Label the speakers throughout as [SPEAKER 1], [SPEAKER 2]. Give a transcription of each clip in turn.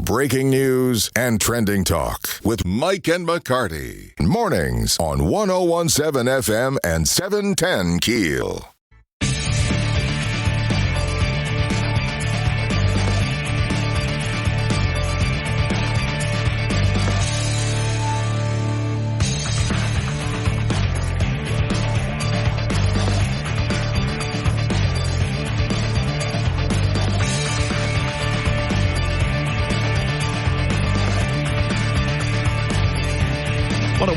[SPEAKER 1] breaking news and trending talk with Mike and McCarty. Mornings on 101.7 FM and 710 KEEL.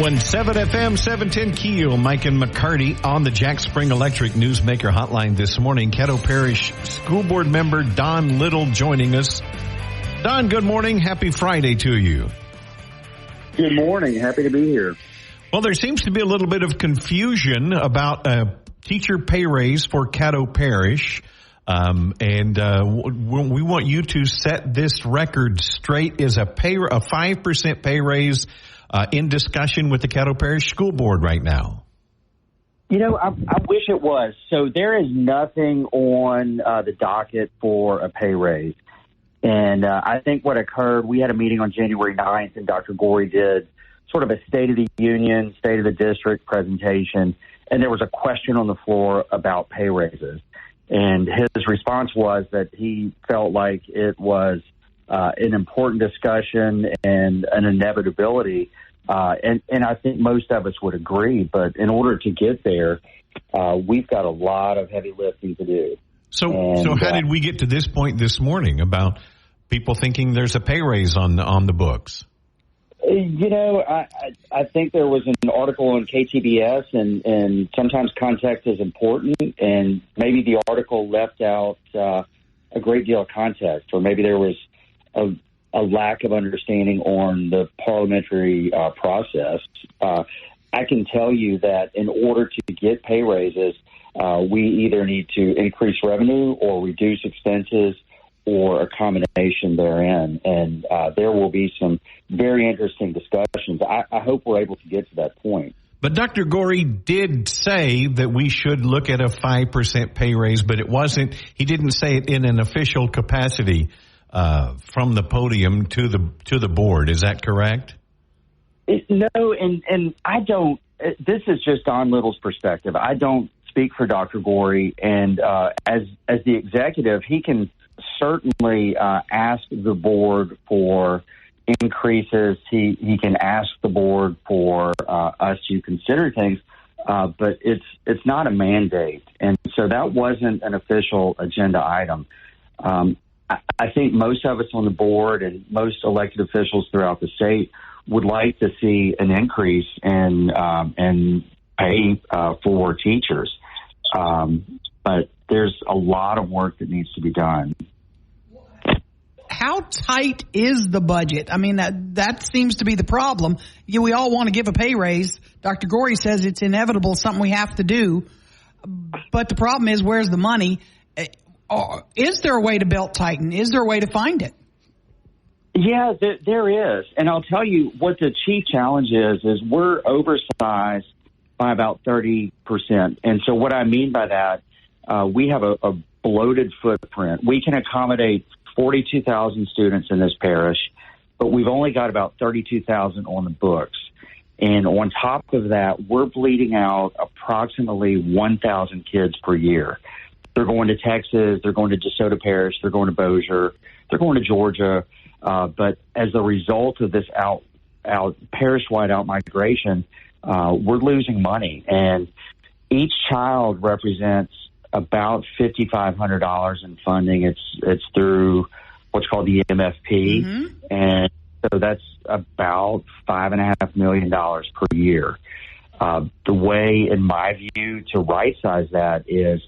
[SPEAKER 2] On 7 FM, 710 KEEL, Mike and McCarty on the Jack Spring Electric Newsmaker Hotline this morning. Caddo Parish School Board member Don Little joining us. Don, good morning. Happy Friday to you.
[SPEAKER 3] Good morning. Happy to be here.
[SPEAKER 2] Well, there seems to be a little bit of confusion about a teacher pay raise for Caddo Parish. We want you to set this record straight. Is a 5% pay raise in discussion with the Caddo Parish School Board right now?
[SPEAKER 3] You know, I wish it was. So there is nothing on the docket for a pay raise. And I think what occurred, we had a meeting on January 9th, and Dr. Gorey did sort of a State of the Union, State of the District presentation, and there was a question on the floor about pay raises. And his response was that he felt like it was an important discussion and an inevitability. And I think most of us would agree. But in order to get there, we've got a lot of heavy lifting to do.
[SPEAKER 2] So how did we get to this point this morning about people thinking there's a pay raise on the books?
[SPEAKER 3] You know, I think there was an article on KTBS, and sometimes context is important, and maybe the article left out a great deal of context, or maybe there was a lack of understanding on the parliamentary process. I can tell you that in order to get pay raises, we either need to increase revenue or reduce expenses or a combination therein. And there will be some very interesting discussions. I hope we're able to get to that point.
[SPEAKER 2] But Dr. Gorey did say that we should look at a 5% pay raise, but he didn't say it in an official capacity from the podium to the board. Is that correct?
[SPEAKER 3] No, and I don't. This is just Don Little's perspective. I don't speak for Dr. Gorey, and as the executive, he can certainly ask the board for increases. He can ask the board for us to consider things, but it's not a mandate, and so that wasn't an official agenda item. I think most of us on the board and most elected officials throughout the state would like to see an increase in pay for teachers. But there's a lot of work that needs to be done.
[SPEAKER 4] How tight is the budget? I mean, that seems to be the problem. We all want to give a pay raise. Dr. Gorey says it's inevitable, something we have to do. But the problem is, where's the money? Is there a way to belt tighten? Is there a way to find it?
[SPEAKER 3] Yeah, there is. And I'll tell you what the chief challenge is we're oversized by about 30%. And so what I mean by that, we have a bloated footprint. We can accommodate 42,000 students in this parish, but we've only got about 32,000 on the books. And on top of that, we're bleeding out approximately 1,000 kids per year. They're going to Texas, they're going to DeSoto Parish, they're going to Bossier, they're going to Georgia. But as a result of this parish-wide out-migration, we're losing money. And each child represents about $5,500 in funding. It's through what's called the MFP. Mm-hmm. And so that's about $5.5 million per year. The way, in my view, to right-size that is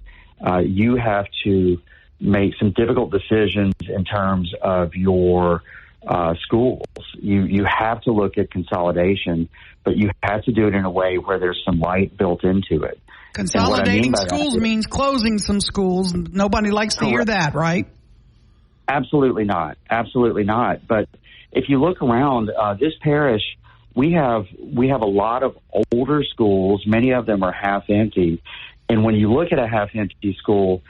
[SPEAKER 3] you have to make some difficult decisions in terms of your schools. You have to look at consolidation, but you have to do it in a way where there's some light built into it.
[SPEAKER 4] Consolidating schools means closing some schools. Nobody likes to hear that, right?
[SPEAKER 3] Absolutely not. Absolutely not. But if you look around this parish, we have a lot of older schools. Many of them are half empty. And when you look at a half empty school,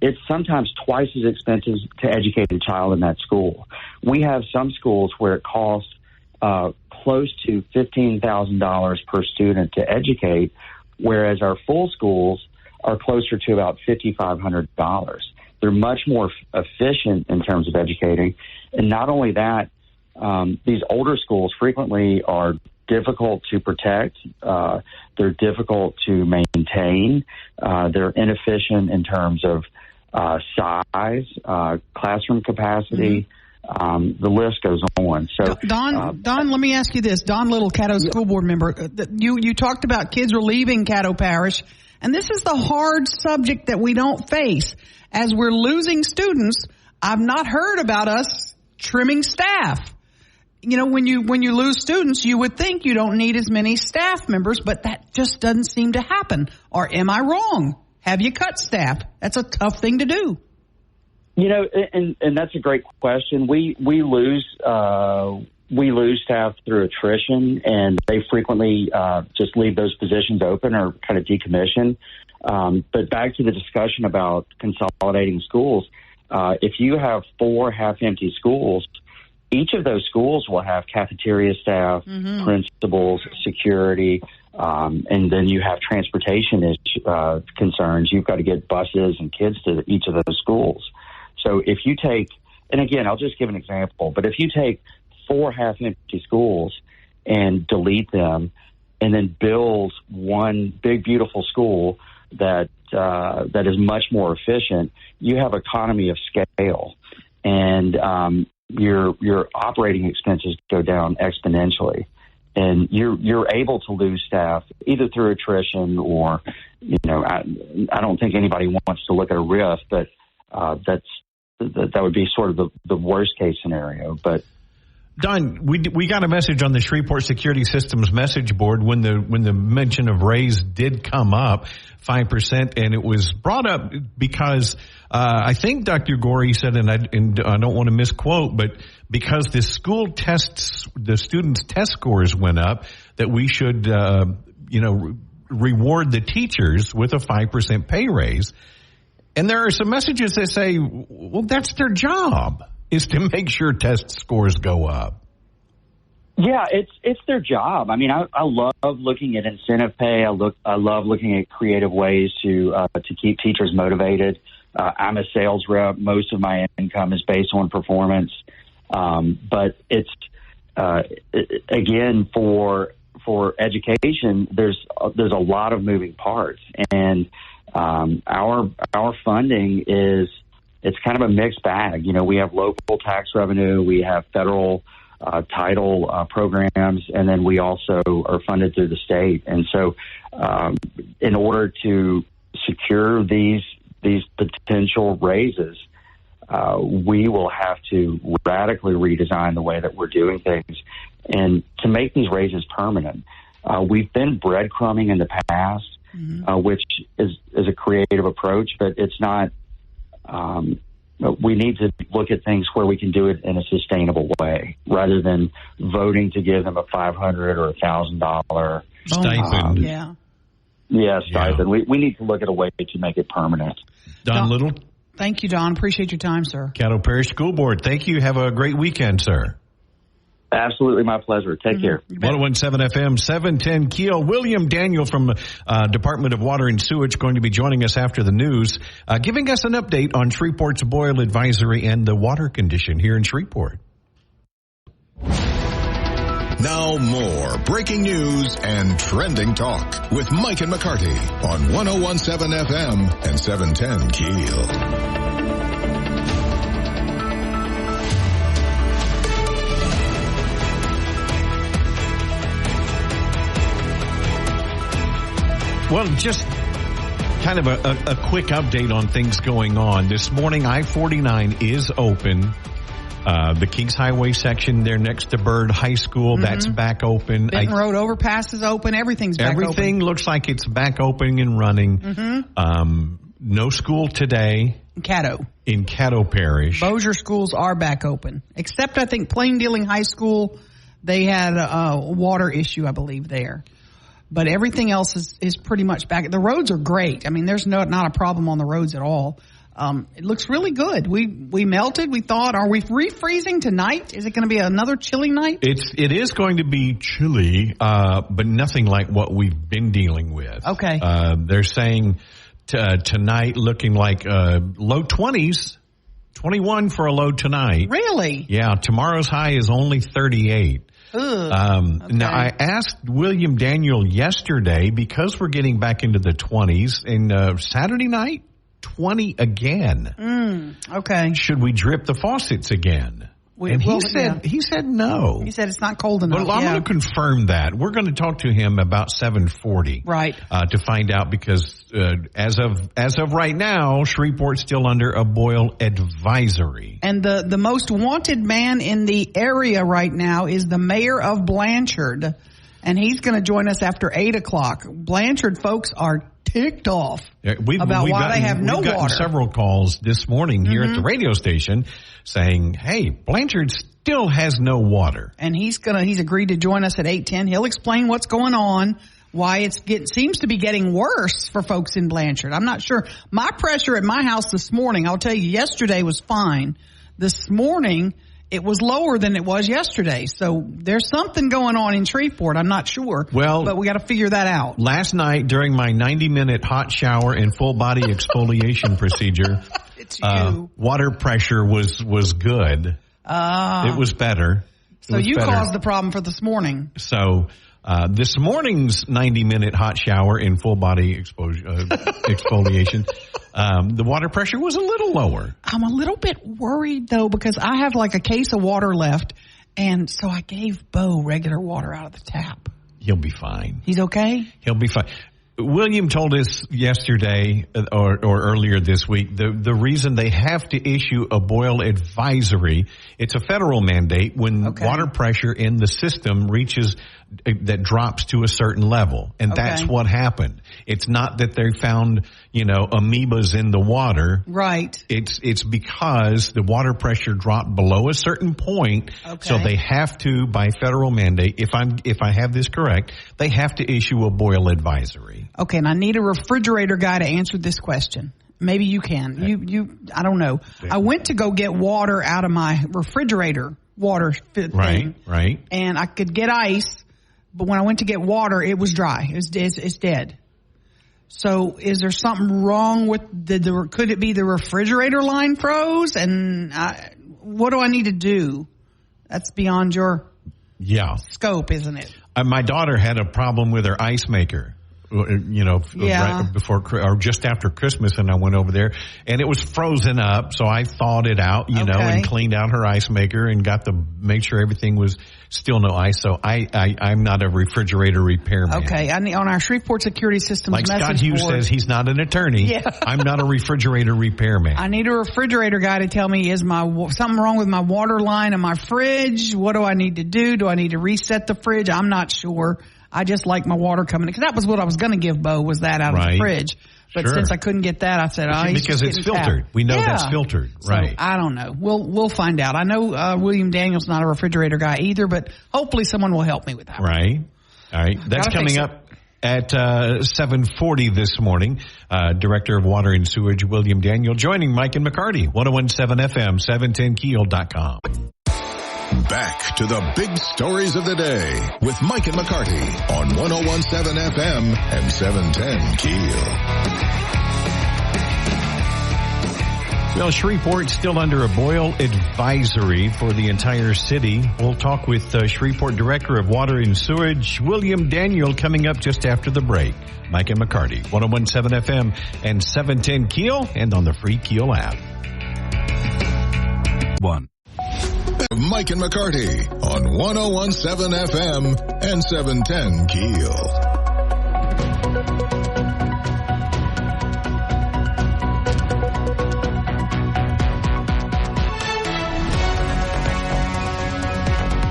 [SPEAKER 3] it's sometimes twice as expensive to educate a child in that school. We have some schools where it costs close to $15,000 per student to educate, whereas our full schools are closer to about $5,500. They're much more efficient in terms of educating. And not only that, these older schools frequently are difficult to protect. They're difficult to maintain. They're inefficient in terms of size, classroom capacity. The list goes on. So,
[SPEAKER 4] Don, let me ask you this. Don Little, Caddo school board member, you talked about kids are leaving Caddo Parish, and this is the hard subject that we don't face. As we're losing students, I've not heard about us trimming staff. You know, when you lose students, you would think you don't need as many staff members, but that just doesn't seem to happen. Or am I wrong? Have you cut staff? That's a tough thing to do.
[SPEAKER 3] You know, and that's a great question. We lose staff through attrition, and they frequently just leave those positions open or kind of decommission. But back to the discussion about consolidating schools, if you have 4 half-empty schools, each of those schools will have cafeteria staff, principals, security, and then you have transportation concerns. You've got to get buses and kids to each of those schools. So if you take, and again, I'll just give an example, but if you take 4 half-empty schools and delete them and then build one big, beautiful school that is much more efficient, you have economy of scale. And your operating expenses go down exponentially, and you're able to lose staff either through attrition or, you know, I don't think anybody wants to look at a RIF, but that would be sort of the worst case scenario. But
[SPEAKER 2] Don, we got a message on the Shreveport Security Systems message board when the mention of raise did come up, 5%, and it was brought up because I think Dr. Gorey said, and I don't want to misquote, but because the students' test scores went up, that we should reward the teachers with a 5% pay raise. And there are some messages that say, well, that's their job, is to make sure test scores go up.
[SPEAKER 3] Yeah, it's their job. I mean, I love looking at incentive pay. I love looking at creative ways to keep teachers motivated. I'm a sales rep. Most of my income is based on performance. But it's again for education. There's a lot of moving parts, and our funding it's kind of a mixed bag. You know, we have local tax revenue, we have federal title programs, and then we also are funded through the state. And so, in order to secure these potential raises, we will have to radically redesign the way that we're doing things, and to make these raises permanent. We've been breadcrumbing in the past, which is a creative approach, but it's not. We need to look at things where we can do it in a sustainable way, rather than voting to give them a $500 or $1,000
[SPEAKER 2] stipend.
[SPEAKER 3] Stipend. We need to look at a way to make it permanent.
[SPEAKER 2] Don Little.
[SPEAKER 4] Thank you, Don. Appreciate your time, sir.
[SPEAKER 2] Caddo Parish School Board. Thank you. Have a great weekend, sir.
[SPEAKER 3] Absolutely, my pleasure. Take care.
[SPEAKER 2] 101.7 FM, 710 KEEL. William Daniel from Department of Water and Sewage going to be joining us after the news, giving us an update on Shreveport's boil advisory and the water condition here in Shreveport.
[SPEAKER 1] Now more breaking news and trending talk with Mike and McCarty on 101.7 FM and 710 KEEL.
[SPEAKER 2] Well, just kind of a quick update on things going on. This morning, I-49 is open. The Kings Highway section there next to Byrd High School, that's back open.
[SPEAKER 4] Benton Road overpass is open. Everything's back open.
[SPEAKER 2] Everything looks like it's back open and running. No school today. In Caddo Parish.
[SPEAKER 4] Bossier schools are back open. Except, I think, Plain Dealing High School, they had a water issue, I believe, there. But everything else is pretty much back. The roads are great. I mean, there's not a problem on the roads at all. It looks really good. We melted. We thought, are we refreezing tonight? Is it going to be another chilly night?
[SPEAKER 2] It is going to be chilly, but nothing like what we've been dealing with.
[SPEAKER 4] Okay.
[SPEAKER 2] They're saying tonight looking like low 20s, 21 for a low tonight.
[SPEAKER 4] Really?
[SPEAKER 2] Yeah. Tomorrow's high is only 38.
[SPEAKER 4] Okay.
[SPEAKER 2] Now, I asked William Daniel yesterday because we're getting back into the 20s, and Saturday night, 20 again.
[SPEAKER 4] Okay.
[SPEAKER 2] Should we drip the faucets again? He said no.
[SPEAKER 4] He said it's not cold enough.
[SPEAKER 2] Well, I'm going to confirm that. We're going to talk to him about 7:40.
[SPEAKER 4] Right.
[SPEAKER 2] To find out, because as of right now, Shreveport's still under a boil advisory.
[SPEAKER 4] And the most wanted man in the area right now is the mayor of Blanchard, and he's going to join us after 8 o'clock. Blanchard folks are ticked off about why they have no water. We've gotten
[SPEAKER 2] several calls this morning here at the radio station saying, hey, Blanchard still has no water.
[SPEAKER 4] And he's agreed to join us at 8:10. He'll explain what's going on, why seems to be getting worse for folks in Blanchard. I'm not sure. My pressure at my house this morning, I'll tell you, yesterday was fine. This morning, it was lower than it was yesterday. So there's something going on in Shreveport. I'm not sure. But we got to figure that out.
[SPEAKER 2] Last night during my 90-minute hot shower and full body exfoliation procedure, water pressure was good. It was better.
[SPEAKER 4] So you caused the problem for this morning.
[SPEAKER 2] So this morning's 90-minute hot shower and full body exfoliation, the water pressure was a little lower.
[SPEAKER 4] I'm a little bit worried, though, because I have like a case of water left, and so I gave Bo regular water out of the tap.
[SPEAKER 2] He'll be fine.
[SPEAKER 4] He's okay?
[SPEAKER 2] He'll be fine. William told us yesterday or earlier this week the reason they have to issue a boil advisory, it's a federal mandate when water pressure in the system that drops to a certain level. And that's what happened. It's not that they found, amoebas in the water.
[SPEAKER 4] Right.
[SPEAKER 2] It's because the water pressure dropped below a certain point. So they have to, by federal mandate, if I have this correct, they have to issue a boil advisory.
[SPEAKER 4] Okay, and I need a refrigerator guy to answer this question. Maybe you can. I don't know. I went to go get water out of my refrigerator water thing.
[SPEAKER 2] Right.
[SPEAKER 4] And I could get ice, but when I went to get water, it was dry. It's dead. So is there something wrong with could it be the refrigerator line froze? And what do I need to do? That's beyond your scope, isn't it?
[SPEAKER 2] My daughter had a problem with her ice maker. Right before or just after Christmas, and I went over there, and it was frozen up. So I thawed it out, and cleaned out her ice maker and got to make sure everything was still no ice. So I'm not a refrigerator repairman.
[SPEAKER 4] Okay, on our Shreveport Security Systems
[SPEAKER 2] like
[SPEAKER 4] message
[SPEAKER 2] Scott Hughes
[SPEAKER 4] board,
[SPEAKER 2] says, he's not an attorney. I'm not a refrigerator repairman.
[SPEAKER 4] I need a refrigerator guy to tell me, is something wrong with my water line and my fridge? What do I need to do? Do I need to reset the fridge? I'm not sure. I just like my water coming in, because that was what I was going to give Bo, was that out of the fridge. But since I couldn't get that, I said,
[SPEAKER 2] because it's filtered. We know that's filtered, right?
[SPEAKER 4] So, I don't know. We'll find out. I know William Daniel's not a refrigerator guy either, but hopefully someone will help me with that.
[SPEAKER 2] Right. All right. That's coming up at 7:40 this morning. Director of Water and Sewage William Daniel joining Mike and McCarty, 101.7 FM, 710KEEL.com.
[SPEAKER 1] Back to the big stories of the day with Mike and McCarty on 101.7 FM and 710 KEEL.
[SPEAKER 2] Well, Shreveport's still under a boil advisory for the entire city. We'll talk with Shreveport Director of Water and Sewage, William Daniel, coming up just after the break. Mike and McCarty, 101.7 FM and 710 KEEL, and on the free KEEL app.
[SPEAKER 1] Mike and McCarty on 101.7 FM and 710 KEEL.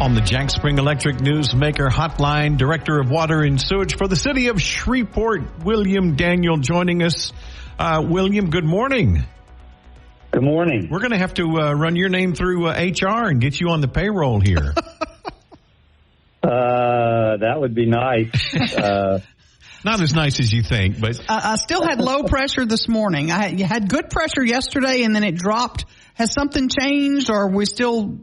[SPEAKER 2] On the Jack Spring Electric Newsmaker Hotline, Director of Water and Sewage for the city of Shreveport, William Daniel, joining us. William, good morning.
[SPEAKER 5] Good morning.
[SPEAKER 2] We're going to have to run your name through HR and get you on the payroll here.
[SPEAKER 5] That would be nice.
[SPEAKER 2] Not as nice as you think, but
[SPEAKER 4] I still had low pressure this morning. You had good pressure yesterday, and then it dropped. Has something changed, or are we still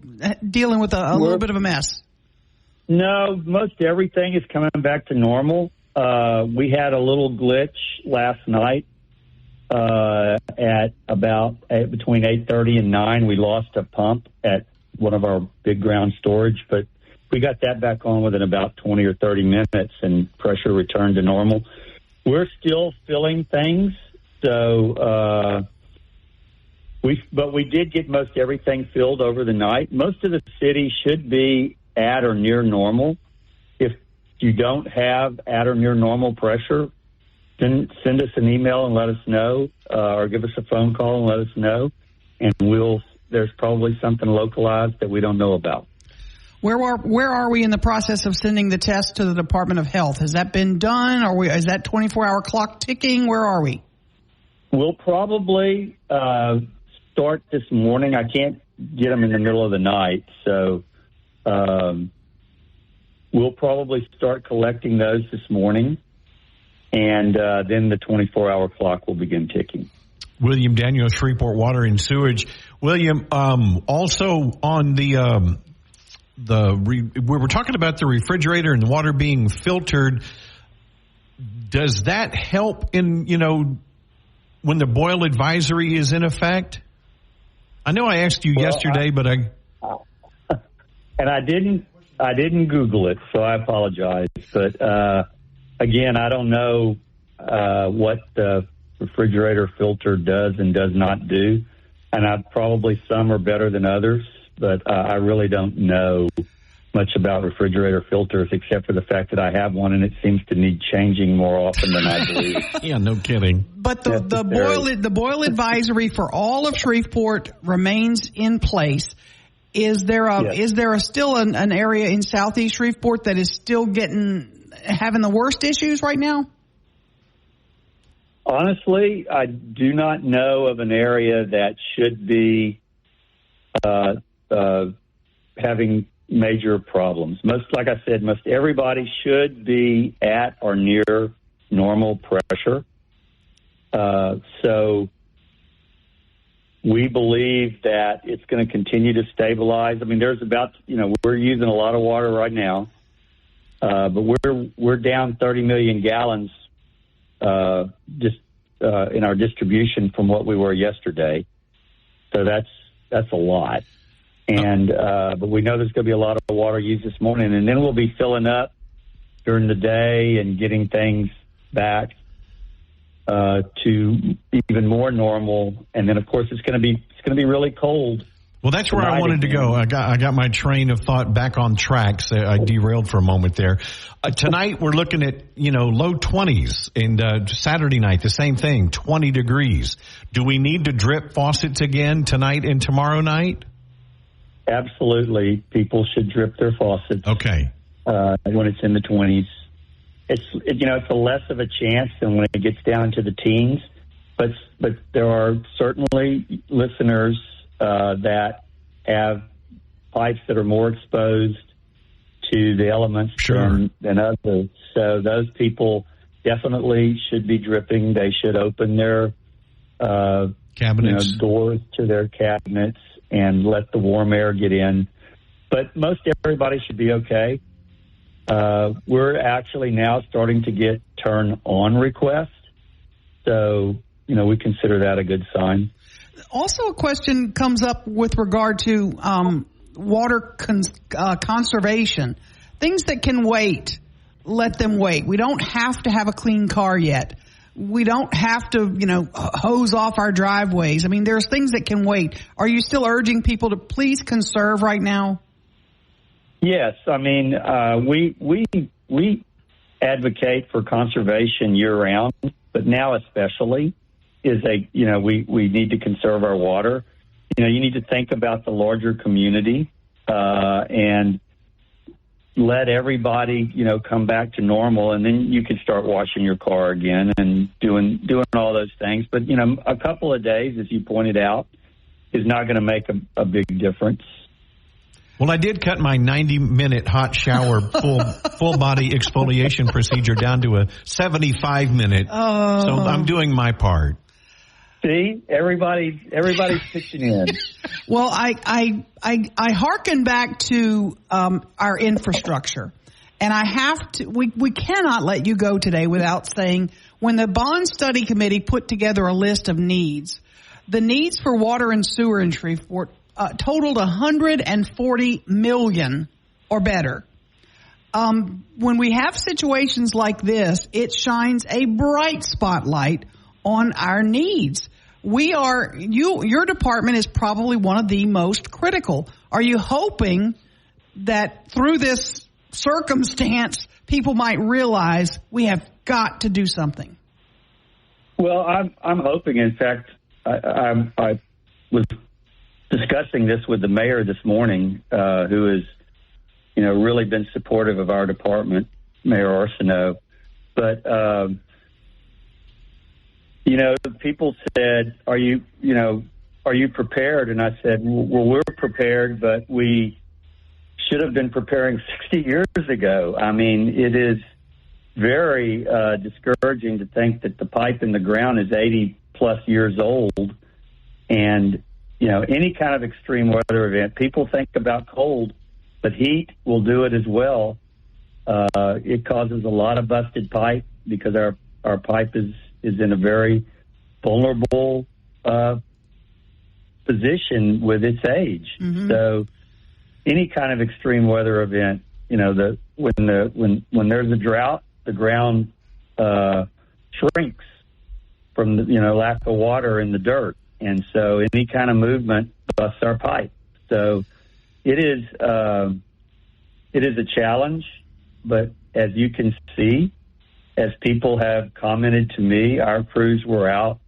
[SPEAKER 4] dealing with a little bit of a mess?
[SPEAKER 5] No, most everything is coming back to normal. We had a little glitch last night at about between 8:30 and 9. We lost a pump at one of our big ground storage, but we got that back on within about 20 or 30 minutes, and pressure returned to normal. We're still filling things, so but we did get most everything filled over the night. Most of the city should be at or near normal. If you don't have at or near normal pressure, then send us an email and let us know, or give us a phone call and let us know, and there's probably something localized that we don't know about.
[SPEAKER 4] Where are we in the process of sending the test to the Department of Health? Has that been done? Is that 24-hour clock ticking? Where are we?
[SPEAKER 5] We'll probably start this morning. I can't get them in the middle of the night, so we'll probably start collecting those this morning, and then the 24-hour clock will begin ticking.
[SPEAKER 2] William Daniel, Shreveport Water and Sewage. William, also on we were talking about the refrigerator and the water being filtered. Does that help in, when the boil advisory is in effect? I know I asked you yesterday, but and
[SPEAKER 5] I didn't Google it, so I apologize. But again, I don't know what the refrigerator filter does and does not do, and probably some are better than others. But I really don't know much about refrigerator filters, except for the fact that I have one, and it seems to need changing more often than I believe.
[SPEAKER 2] Yeah, no kidding.
[SPEAKER 4] But the boil advisory for all of Shreveport remains in place. Is there still an area in southeast Shreveport that is still having the worst issues right now?
[SPEAKER 5] Honestly, I do not know of an area that should be having major problems. Like I said, most everybody should be at or near normal pressure. So we believe that it's going to continue to stabilize. I mean, there's we're using a lot of water right now, but we're down 30 million gallons just in our distribution from what we were yesterday. So that's a lot. And but we know there's going to be a lot of water used this morning, and then we'll be filling up during the day and getting things back to even more normal. And then, of course, it's going to be really cold.
[SPEAKER 2] Well, that's where I wanted to go. I got my train of thought back on tracks. I derailed for a moment there. Tonight we're looking at low 20s, and Saturday night the same thing, 20 degrees. Do we need to drip faucets again tonight and tomorrow night?
[SPEAKER 5] Absolutely, people should drip their faucets.
[SPEAKER 2] Okay.
[SPEAKER 5] When it's in the 20s, it's a less of a chance than when it gets down to the teens. But there are certainly listeners that have pipes that are more exposed to the elements than others. So those people definitely should be dripping. They should open their
[SPEAKER 2] cabinets,
[SPEAKER 5] doors to their cabinets, and let the warm air get in. But most everybody should be okay. We're actually now starting to get turn-on requests. So, we consider that a good sign.
[SPEAKER 4] Also, a question comes up with regard to water conservation. Things that can wait, let them wait. We don't have to have a clean car yet. We don't have to, hose off our driveways. I mean, there's things that can wait. Are you still urging people to please conserve right now?
[SPEAKER 5] Yes. I mean, we advocate for conservation year-round, but now especially we need to conserve our water. You need to think about the larger community and let everybody, come back to normal, and then you can start washing your car again and doing all those things. But, a couple of days, as you pointed out, is not going to make a big difference.
[SPEAKER 2] Well, I did cut my 90-minute hot shower full body exfoliation procedure down to a 75-minute. Oh. So I'm doing my part.
[SPEAKER 5] See, everybody's pitching in.
[SPEAKER 4] Well, I hearken back to our infrastructure, and I have to. We cannot let you go today without saying when the Bond Study Committee put together a list of needs, the needs for water and sewer in Shreveport totaled $140 million or better. When we have situations like this, it shines a bright spotlight on our needs. Your department is probably one of the most critical. Are you hoping that through this circumstance, people might realize we have got to do something?
[SPEAKER 5] Well, I'm hoping. In fact, I was discussing this with the mayor this morning, who has, really been supportive of our department, Mayor Arsenault. But, people said, are you prepared? And I said, well, we're prepared, but we should have been preparing 60 years ago. I mean, it is very discouraging to think that the pipe in the ground is 80 plus years old. And, any kind of extreme weather event, people think about cold, but heat will do it as well. It causes a lot of busted pipe because our pipe is in a very vulnerable position with its age. Mm-hmm. So any kind of extreme weather event, when there's a drought, the ground shrinks from the lack of water in the dirt. And so any kind of movement busts our pipe. So it is a challenge, but as you can see, as people have commented to me, our crews were out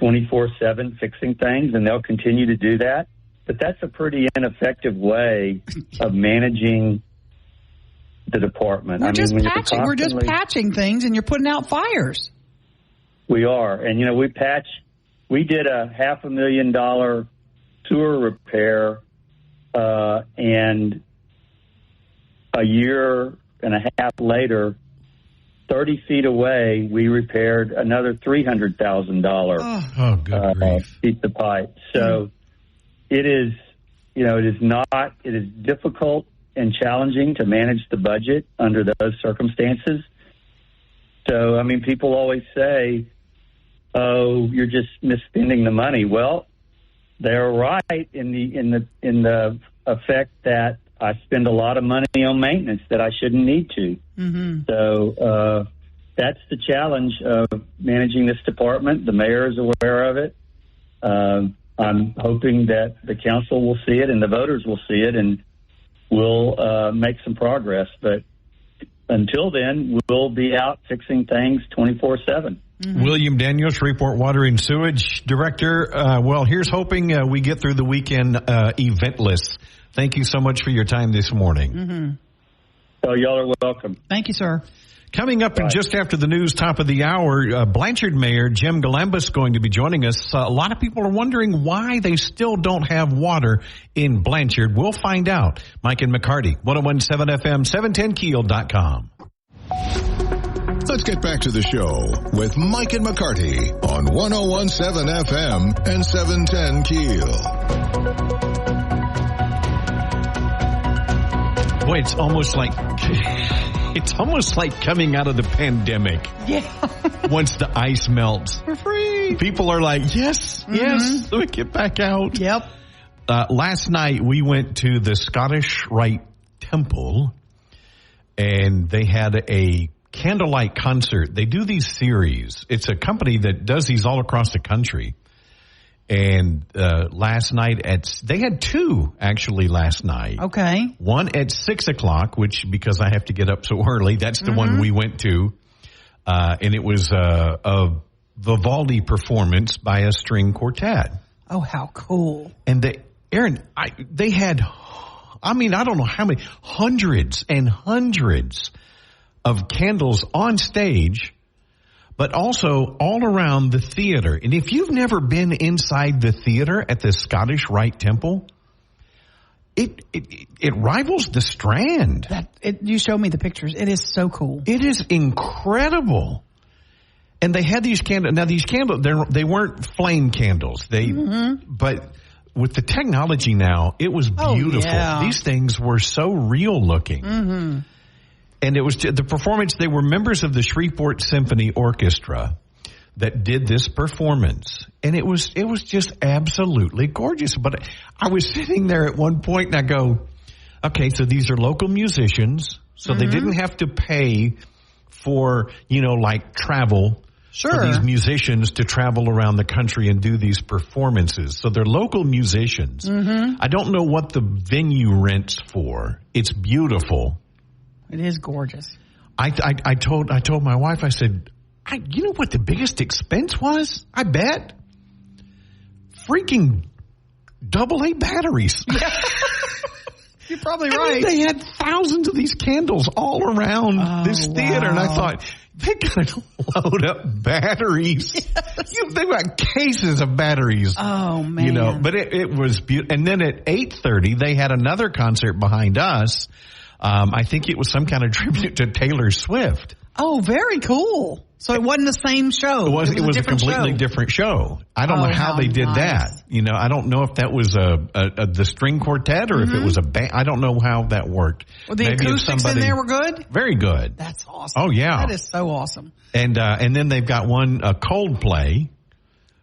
[SPEAKER 5] 24/7 fixing things, and they'll continue to do that. But that's a pretty ineffective way of managing the department.
[SPEAKER 4] We're just patching things, and you're putting out fires.
[SPEAKER 5] We are, and we did a $500,000 sewer repair, and a year and a half later, 30 feet away, we repaired another $300,000 piece of pipe. So it is difficult and challenging to manage the budget under those circumstances. So, I mean, people always say, "Oh, you're just misspending the money." Well, they're right in the effect that I spend a lot of money on maintenance that I shouldn't need to. Mm-hmm. So that's the challenge of managing this department. The mayor is aware of it. I'm hoping that the council will see it and the voters will see it, and we'll make some progress. But until then, we'll be out fixing things 24/7.
[SPEAKER 2] Mm-hmm. William Daniels, Shreveport Water and Sewage Director. Here's hoping we get through the weekend eventless. Thank you so much for your time this morning.
[SPEAKER 4] Mm-hmm.
[SPEAKER 5] Oh, y'all are welcome.
[SPEAKER 4] Thank you, sir.
[SPEAKER 2] Coming up just after the news, top of the hour, Blanchard Mayor Jim Galambus is going to be joining us. A lot of people are wondering why they still don't have water in Blanchard. We'll find out. Mike and McCarty, 101.7 FM, 710KEEL.com.
[SPEAKER 1] Let's get back to the show with Mike and McCarty on 101.7 FM and 710 KEEL.
[SPEAKER 2] Boy, it's almost like coming out of the pandemic.
[SPEAKER 4] Yeah.
[SPEAKER 2] Once the ice melts.
[SPEAKER 4] We're free.
[SPEAKER 2] People are like, yes, let me get back out.
[SPEAKER 4] Yep.
[SPEAKER 2] Last night we went to the Scottish Rite Temple, and they had a candlelight concert. They do these series. It's a company that does these all across the country. And last night they had two actually last night.
[SPEAKER 4] Okay.
[SPEAKER 2] One at 6 o'clock, which because I have to get up so early, that's the one we went to. And it was a Vivaldi performance by a string quartet.
[SPEAKER 4] Oh, how cool.
[SPEAKER 2] And they had, I don't know how many, hundreds and hundreds of candles on stage, but also all around the theater. And if you've never been inside the theater at the Scottish Rite Temple, It rivals the Strand.
[SPEAKER 4] You showed me the pictures. It is so cool.
[SPEAKER 2] It is incredible. And they had these candles. Now these candles, they weren't flame candles. But with the technology now, it was beautiful.
[SPEAKER 4] Yeah.
[SPEAKER 2] These things were so real looking. Mm-hmm. And it was the performance. They were members of the Shreveport Symphony Orchestra that did this performance, and it was just absolutely gorgeous. But I was sitting there at one point, and I go, okay, so these are local musicians, so they didn't have to pay for, like travel for these musicians to travel around the country and do these performances. So they're local musicians. Mm-hmm. I don't know what the venue rents for. It's beautiful.
[SPEAKER 4] It is gorgeous.
[SPEAKER 2] I told my wife, I said, you know what the biggest expense was? I bet freaking AA batteries. Yeah.
[SPEAKER 4] You're probably right.
[SPEAKER 2] They had thousands of these candles all around this theater, and I thought, they got to load up batteries. Yes. They've got cases of batteries.
[SPEAKER 4] Oh, man.
[SPEAKER 2] But it was beautiful. And then at 8:30, they had another concert behind us. I think it was some kind of tribute to Taylor Swift.
[SPEAKER 4] Oh, very cool. So it wasn't the same show.
[SPEAKER 2] It was a completely different show. I don't know how they did that. I don't know if that was the string quartet or if it was a band. I don't know how that worked.
[SPEAKER 4] Well, the acoustics in there were good?
[SPEAKER 2] Very good.
[SPEAKER 4] That's awesome.
[SPEAKER 2] Oh, yeah.
[SPEAKER 4] That is so awesome.
[SPEAKER 2] And then they've got a Coldplay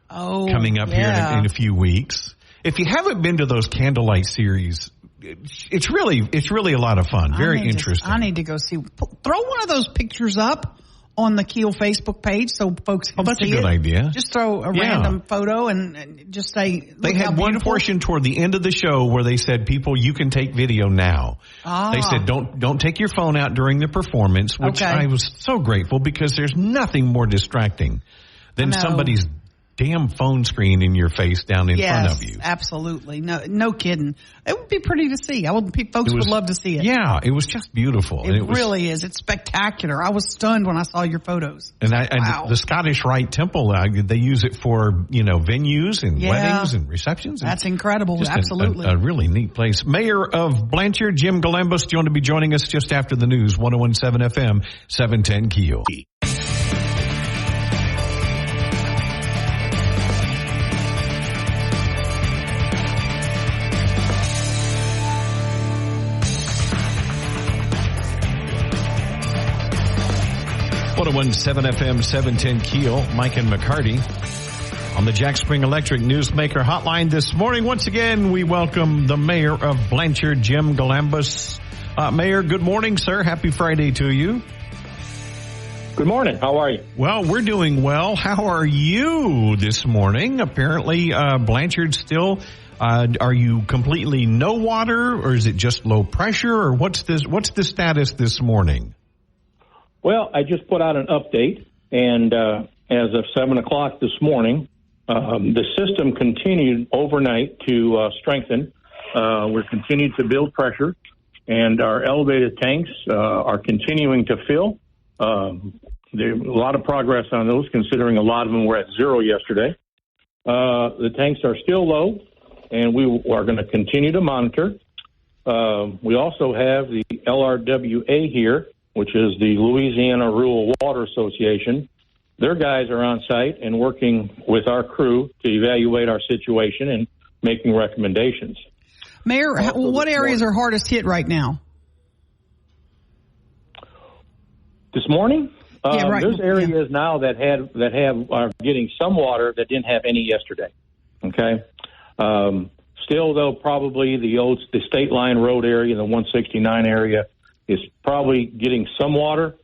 [SPEAKER 2] coming up here in a few weeks. If you haven't been to those Candlelight series, it's really a lot of fun. Very interesting.
[SPEAKER 4] I need to go see. Throw one of those pictures up on the KEEL Facebook page so folks can see it.
[SPEAKER 2] Oh, that's a good idea.
[SPEAKER 4] Just throw a random photo and just say,
[SPEAKER 2] they had one portion toward the end of the show where they said, people, you can take video now. They said, don't take your phone out during the performance, which I was so grateful because there's nothing more distracting than somebody's damn phone screen in your face down in front of you.
[SPEAKER 4] Yes, absolutely. No kidding. It would be pretty to see. Folks would love to see it.
[SPEAKER 2] Yeah, it was just beautiful.
[SPEAKER 4] It really is. It's spectacular. I was stunned when I saw your photos.
[SPEAKER 2] And the Scottish Rite Temple, they use it for, venues and weddings and receptions.
[SPEAKER 4] That's incredible.
[SPEAKER 2] Just
[SPEAKER 4] absolutely.
[SPEAKER 2] A really neat place. Mayor of Blanchard, Jim Galambos, going to be joining us just after the news. 101.7 FM, 710 KEEL. .17 FM 710 KEEL, Mike and McCarty on the Jack Spring Electric Newsmaker Hotline this morning. Once again, we welcome the mayor of Blanchard, Jim Galambos. Mayor, good morning, sir. Happy Friday to you.
[SPEAKER 6] Good morning. How are you?
[SPEAKER 2] Well, we're doing well. How are you this morning? Apparently, Blanchard still, are you completely no water, or is it just low pressure, or what's the status this morning?
[SPEAKER 6] Well, I just put out an update, and as of 7 o'clock this morning, the system continued overnight to strengthen. We're continuing to build pressure, and our elevated tanks are continuing to fill. There's a lot of progress on those, considering a lot of them were at zero yesterday. The tanks are still low, and we are going to continue to monitor. We also have the LRWA here, which is the Louisiana Rural Water Association. Their guys are on site and working with our crew to evaluate our situation and making recommendations.
[SPEAKER 4] Mayor, what areas are hardest hit right now?
[SPEAKER 6] This morning? There's areas now that are getting some water that didn't have any yesterday. Okay? Still, though, probably the State Line Road area, the 169 area, is probably getting some water.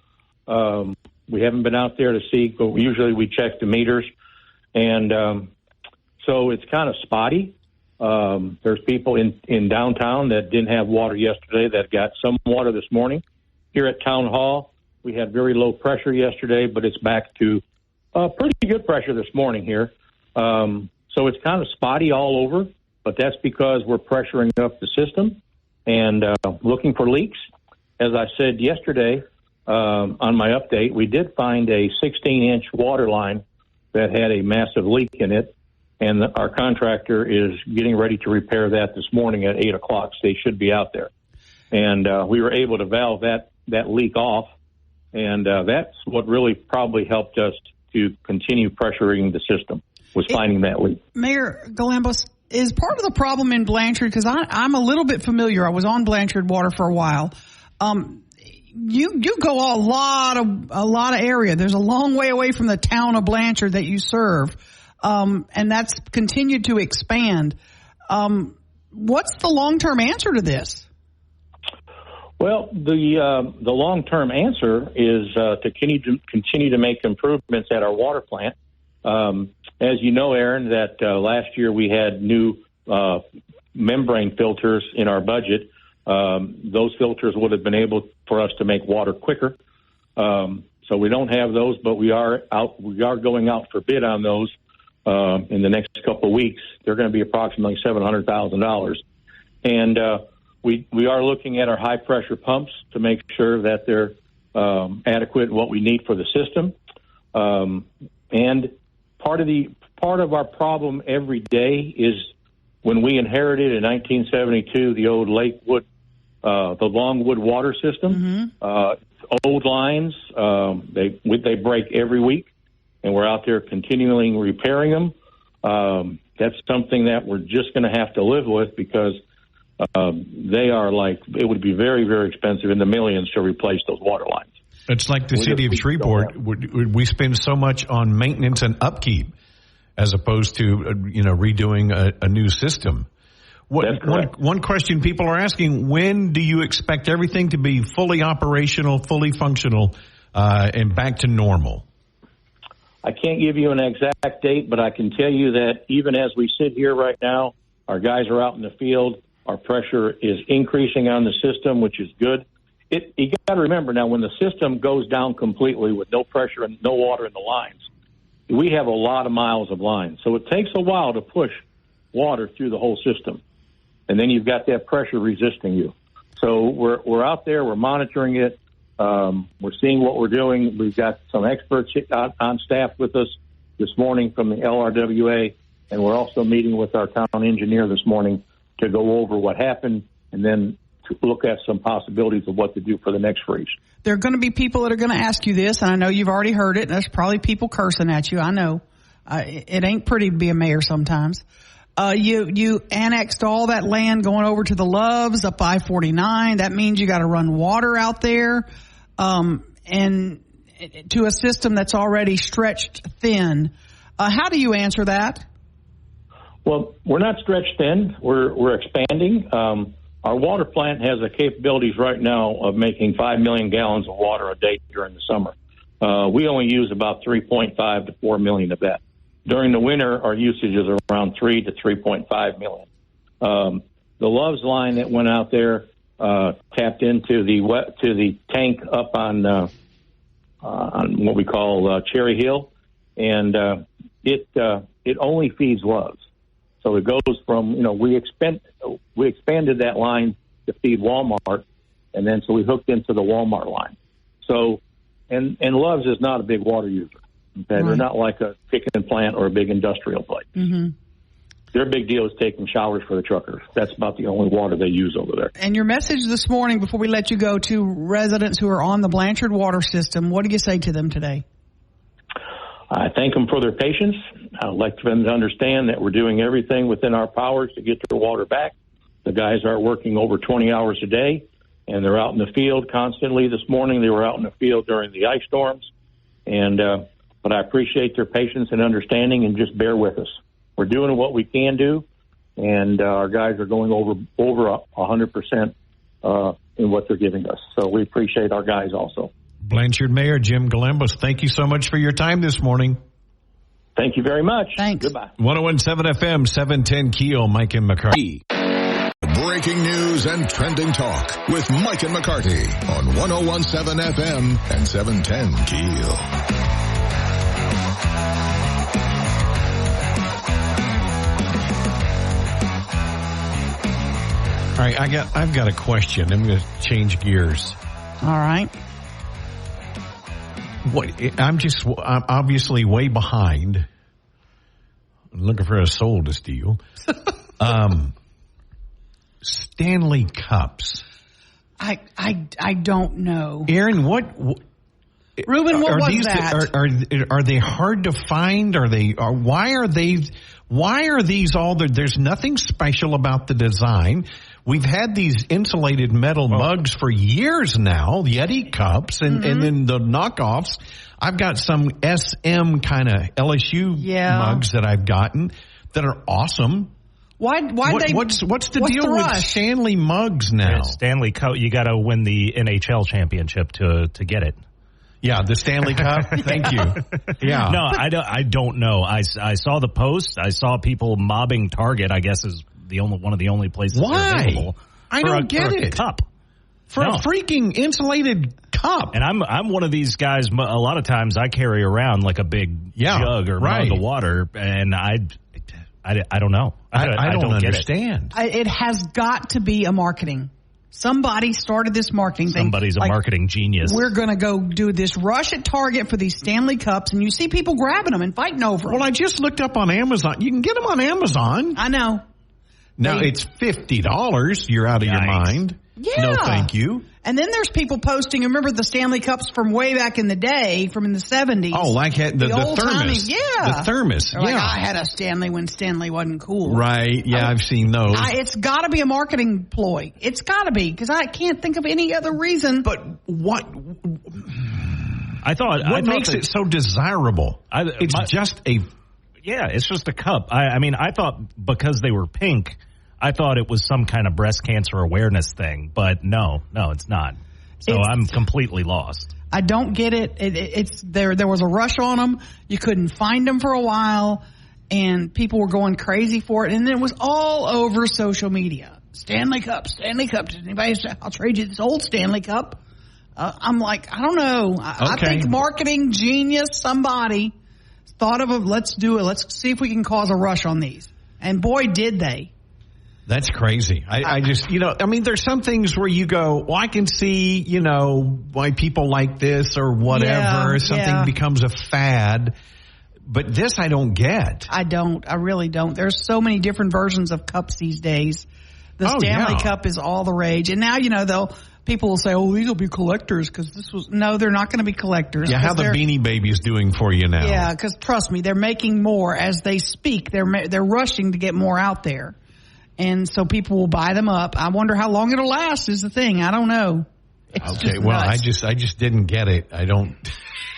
[SPEAKER 6] We haven't been out there to see, but usually we check the meters. And so it's kind of spotty. There's people in downtown that didn't have water yesterday that got some water this morning. Here at Town Hall, we had very low pressure yesterday, but it's back to pretty good pressure this morning here. So it's kind of spotty all over, but that's because we're pressuring up the system and looking for leaks. As I said yesterday on my update, we did find a 16-inch water line that had a massive leak in it, and our contractor is getting ready to repair that this morning at 8 o'clock. So they should be out there. And we were able to valve that leak off, and that's what really probably helped us to continue pressuring the system, was finding that leak. Mayor
[SPEAKER 4] Galambos, is part of the problem in Blanchard, because I'm a little bit familiar. I was on Blanchard Water for a while. You go a lot of area. There's a long way away from the town of Blanchard that you serve, and that's continued to expand. What's the long-term answer to this?
[SPEAKER 6] Well, the long-term answer is to continue to make improvements at our water plant. As you know, Aaron, that last year we had new membrane filters in our budget. Those filters would have been able for us to make water quicker. So we don't have those, but we are going out for bid on those in the next couple of weeks. They're going to be approximately $700,000. And we are looking at our high pressure pumps to make sure that they're adequate in what we need for the system. And part of our problem every day is when we inherited in 1972 the old Lakewood, the Longwood water system. Old lines, they break every week, and we're out there continually repairing them. That's something that we're just going to have to live with, because they are it would be very, very expensive, in the millions, to replace those water lines.
[SPEAKER 2] It's like the city of Shreveport. We spend so much on maintenance and upkeep as opposed to, redoing a new system. One question people are asking, when do you expect everything to be fully operational, fully functional, and back to normal?
[SPEAKER 6] I can't give you an exact date, but I can tell you that even as we sit here right now, our guys are out in the field. Our pressure is increasing on the system, which is good. You got to remember now, when the system goes down completely with no pressure and no water in the lines, we have a lot of miles of lines. So it takes a while to push water through the whole system. And then you've got that pressure resisting you. So we're out there, we're monitoring it. We're seeing what we're doing. We've got some experts on staff with us this morning from the LRWA, and we're also meeting with our town engineer this morning to go over what happened and then to look at some possibilities of what to do for the next freeze.
[SPEAKER 4] There are going to be people that are going to ask you this, and I know you've already heard it, and there's probably people cursing at you. I know. It ain't pretty to be a mayor sometimes. You annexed all that land going over to the Loves up I-49. That means you got to run water out there, and to a system that's already stretched thin. How do you answer that?
[SPEAKER 6] Well, we're not stretched thin. We're expanding. Our water plant has the capabilities right now of making 5 million gallons of water a day during the summer. We only use about 3.5 to 4 million of that. During the winter, our usage is around 3 to 3.5 million. The Loves line that went out there tapped into the tank up on what we call Cherry Hill, and it only feeds Loves. So it goes from, we expanded that line to feed Walmart, and then so we hooked into the Walmart line. So, and Loves is not a big water user. Okay? Right. They're not like a chicken plant or a big industrial place. Mm-hmm. Their big deal is taking showers for the truckers. That's about the only water they use over there. And your message this morning, before we let you go, to residents who are on the Blanchard water system, what do you say to them today? I thank them for their patience. I'd like them to understand that we're doing everything within our powers to get their water back. The guys are working over 20 hours a day, and they're out in the field constantly. This morning they were out in the field during the ice storms, and but I appreciate their patience and understanding, and just bear with us. We're doing what we can do, and our guys are going over 100% in what they're giving us. So we appreciate our guys also. Blanchard Mayor Jim Galambos, thank you so much for your time this morning. Thank you very much. Thanks. Goodbye. 101.7 FM, 710 KEEL, Mike and McCarty.
[SPEAKER 1] Breaking news and trending talk with Mike and McCarty on 101.7 FM and 710 KEEL.
[SPEAKER 2] All right, I've got a question. I'm going to change gears.
[SPEAKER 4] All right.
[SPEAKER 2] I'm obviously way behind looking for a soul to steal. Stanley Cups.
[SPEAKER 4] I don't know.
[SPEAKER 2] Aaron, what
[SPEAKER 4] Ruben, what was
[SPEAKER 2] these,
[SPEAKER 4] that?
[SPEAKER 2] Are they hard to find? Why are these all there? There's nothing special about the design. We've had these insulated metal mugs for years now, Yeti cups, and then the knockoffs. I've got some SM kind of LSU mugs that I've gotten that are awesome.
[SPEAKER 4] What's
[SPEAKER 2] the deal with Stanley mugs now?
[SPEAKER 7] Stanley Cup, you got to win the NHL championship to get it.
[SPEAKER 2] Yeah, the Stanley Cup. Thank you. Yeah.
[SPEAKER 7] No, I don't know. I saw the post. I saw people mobbing Target. I guess is one of the only places available.
[SPEAKER 2] I don't get it.
[SPEAKER 7] Cup.
[SPEAKER 2] For a freaking insulated cup.
[SPEAKER 7] And I'm one of these guys. A lot of times I carry around like a big jug or mug of water, and I don't know.
[SPEAKER 2] I don't understand.
[SPEAKER 4] It has got to be a marketing. Somebody started this marketing thing.
[SPEAKER 7] Somebody's a marketing genius.
[SPEAKER 4] We're going to go do this rush at Target for these Stanley Cups, and you see people grabbing them and fighting over them.
[SPEAKER 2] Well, I just looked up on Amazon. You can get them on Amazon.
[SPEAKER 4] I know.
[SPEAKER 2] Now, it's $50. You're out of your mind.
[SPEAKER 4] Yeah.
[SPEAKER 2] No, thank you.
[SPEAKER 4] And then there's people posting, remember the Stanley Cups from way back in the day, from in the 70s.
[SPEAKER 2] Oh, like the
[SPEAKER 4] old
[SPEAKER 2] thermos.
[SPEAKER 4] Timey, yeah.
[SPEAKER 2] The thermos,
[SPEAKER 4] They're like, I had a Stanley when Stanley wasn't cool.
[SPEAKER 2] Right, yeah, I've seen those.
[SPEAKER 4] It's got to be a marketing ploy. It's got to be, because I can't think of any other reason.
[SPEAKER 2] But what
[SPEAKER 7] What
[SPEAKER 2] makes it so desirable? It's just a
[SPEAKER 7] cup. I thought because they were pink, I thought it was some kind of breast cancer awareness thing, but no, it's not. So I'm completely lost.
[SPEAKER 4] I don't get it. It's there. There was a rush on them. You couldn't find them for a while, and people were going crazy for it. And then it was all over social media. Stanley Cup. Anybody say, I'll trade you this old Stanley Cup? I'm like, I don't know. I think marketing genius, somebody thought of let's do it. Let's see if we can cause a rush on these. And boy, did they.
[SPEAKER 2] That's crazy. I just, there's some things where you go, well, I can see, why people like this or whatever. Something becomes a fad. But this I don't get.
[SPEAKER 4] I don't. I really don't. There's so many different versions of cups these days. The Stanley Cup is all the rage. And now, people will say, these will be collectors because no, they're not going to be collectors.
[SPEAKER 2] Yeah, how the Beanie Baby is doing for you now.
[SPEAKER 4] Yeah, because trust me, they're making more as they speak. They're rushing to get more out there. And so people will buy them up. I wonder how long it'll last is the thing. I don't know.
[SPEAKER 2] I just didn't get it. I don't.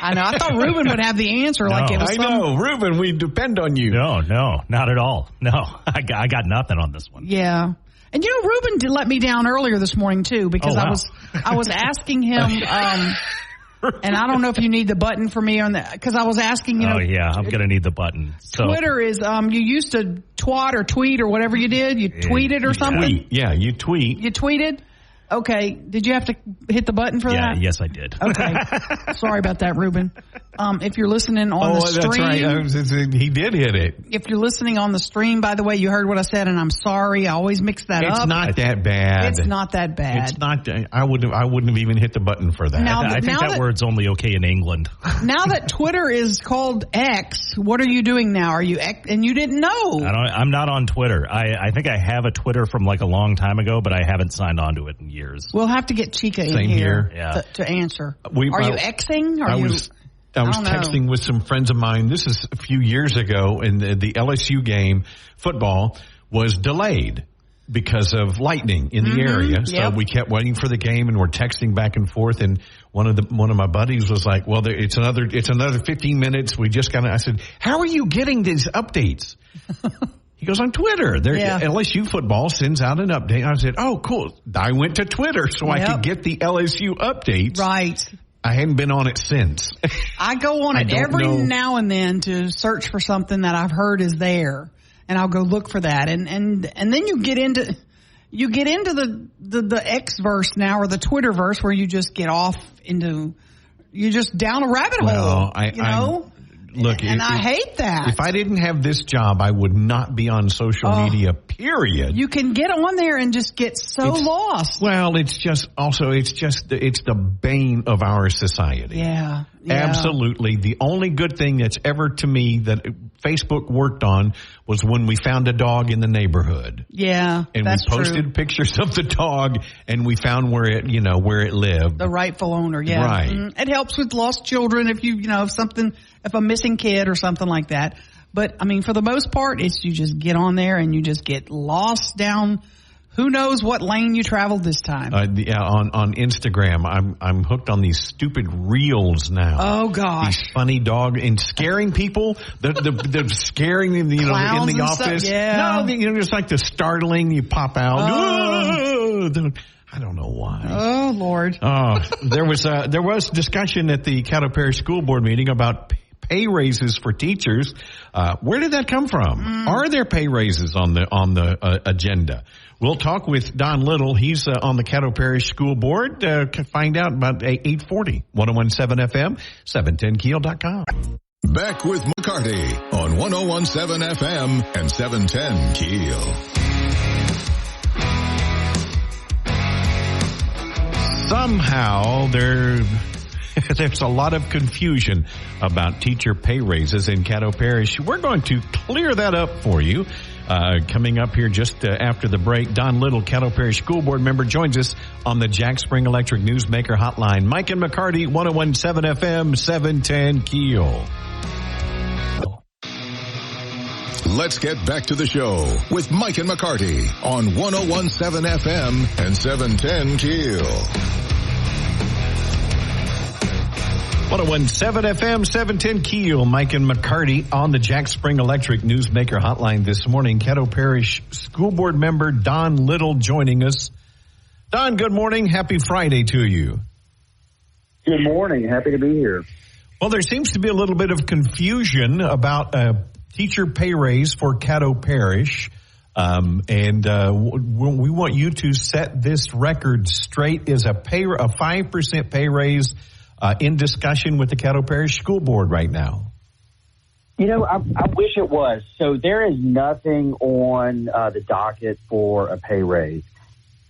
[SPEAKER 4] I know. I thought Ruben would have the answer.
[SPEAKER 2] Ruben, we depend on you.
[SPEAKER 7] No, not at all. No, I got nothing on this one.
[SPEAKER 4] Yeah. And Ruben did let me down earlier this morning too, because I was asking him, and I don't know if you need the button for me on that, because I was asking,
[SPEAKER 7] I'm going to need the button. So.
[SPEAKER 4] Twitter is, you used to twat or tweet or whatever you did. You tweeted or something?
[SPEAKER 2] Yeah, you tweet.
[SPEAKER 4] You tweeted? Okay. Did you have to hit the button for that?
[SPEAKER 7] Yes, I did.
[SPEAKER 4] Okay. Sorry about that, Ruben. If you're listening on the stream.
[SPEAKER 2] That's right. He did hit it.
[SPEAKER 4] If you're listening on the stream, by the way, you heard what I said, and I'm sorry. I always mix that up.
[SPEAKER 2] It's not that bad.
[SPEAKER 4] It's not that bad.
[SPEAKER 2] It's not. I wouldn't have even hit the button for that.
[SPEAKER 7] I think that word's only okay in England.
[SPEAKER 4] Now that Twitter is called X, what are you doing now? Are you X? And you didn't know.
[SPEAKER 7] I'm not on Twitter. I think I have a Twitter from like a long time ago, but I haven't signed on to it in years.
[SPEAKER 4] We'll have to get Chica in here to answer. Are you Xing? I was
[SPEAKER 2] texting with some friends of mine. This is a few years ago, and the LSU game, football, was delayed because of lightning in the area. So we kept waiting for the game, and we're texting back and forth. And one of my buddies was like, "Well, it's another 15 minutes. We just got." I said, "How are you getting these updates?" He goes, on Twitter. LSU football sends out an update. I said, oh, cool. I went to Twitter so I could get the LSU updates.
[SPEAKER 4] Right.
[SPEAKER 2] I hadn't been on it since.
[SPEAKER 4] I go on it every now and then to search for something that I've heard is there, and I'll go look for that. And then you get into the X verse now, or the Twitter verse, where you just get off into, you just down a rabbit hole. Look, I hate that.
[SPEAKER 2] If I didn't have this job, I would not be on social media, period.
[SPEAKER 4] You can get on there and just get lost.
[SPEAKER 2] Well, it's the bane of our society.
[SPEAKER 4] Yeah.
[SPEAKER 2] Absolutely. The only good thing that's ever to me that Facebook worked on was when we found a dog in the neighborhood.
[SPEAKER 4] Yeah,
[SPEAKER 2] and
[SPEAKER 4] that's
[SPEAKER 2] we posted
[SPEAKER 4] true.
[SPEAKER 2] Pictures of the dog, and we found where it lived.
[SPEAKER 4] The rightful owner, yeah.
[SPEAKER 2] Right.
[SPEAKER 4] It helps with lost children if a missing kid or something like that. But, I mean, for the most part, it's you just get on there and you just get lost down who knows what lane you traveled this time.
[SPEAKER 2] On Instagram, I'm hooked on these stupid reels now.
[SPEAKER 4] Oh gosh,
[SPEAKER 2] these funny dog and scaring people. They're scaring them, in the office.
[SPEAKER 4] Stuff, yeah.
[SPEAKER 2] No, it's like the startling. You pop out. Oh. I don't know why.
[SPEAKER 4] Oh Lord.
[SPEAKER 2] There was discussion at the Caddo Parish School Board meeting about pay raises for teachers. Where did that come from? Are there pay raises on the agenda? We'll talk with Don Little. He's on the Caddo Parish School Board. Find out about 8:40. 101.7 FM, 710keel.com.
[SPEAKER 1] Back with McCarty on 101.7 FM and 710 Keel.
[SPEAKER 2] Somehow there's a lot of confusion about teacher pay raises in Caddo Parish. We're going to clear that up for you. Coming up here just after the break, Don Little, Caddo Parish School Board member, joins us on the Jack Spring Electric Newsmaker Hotline. Mike and McCarty, 101.7 FM, 710 Keel.
[SPEAKER 1] Let's get back to the show with Mike and McCarty on 101.7 FM and 710 Keel.
[SPEAKER 2] 101.7 FM, 710 Keel. Mike and McCarty on the Jack Spring Electric Newsmaker Hotline this morning. Caddo Parish School Board member Don Little joining us. Don, good morning. Happy Friday to you.
[SPEAKER 8] Good morning. Happy to be here.
[SPEAKER 2] Well, there seems to be a little bit of confusion about a teacher pay raise for Caddo Parish. We want you to set this record straight. Is a 5% pay raise in discussion with the Caddo Parish School Board right now?
[SPEAKER 3] I wish it was. So there is nothing on the docket for a pay raise.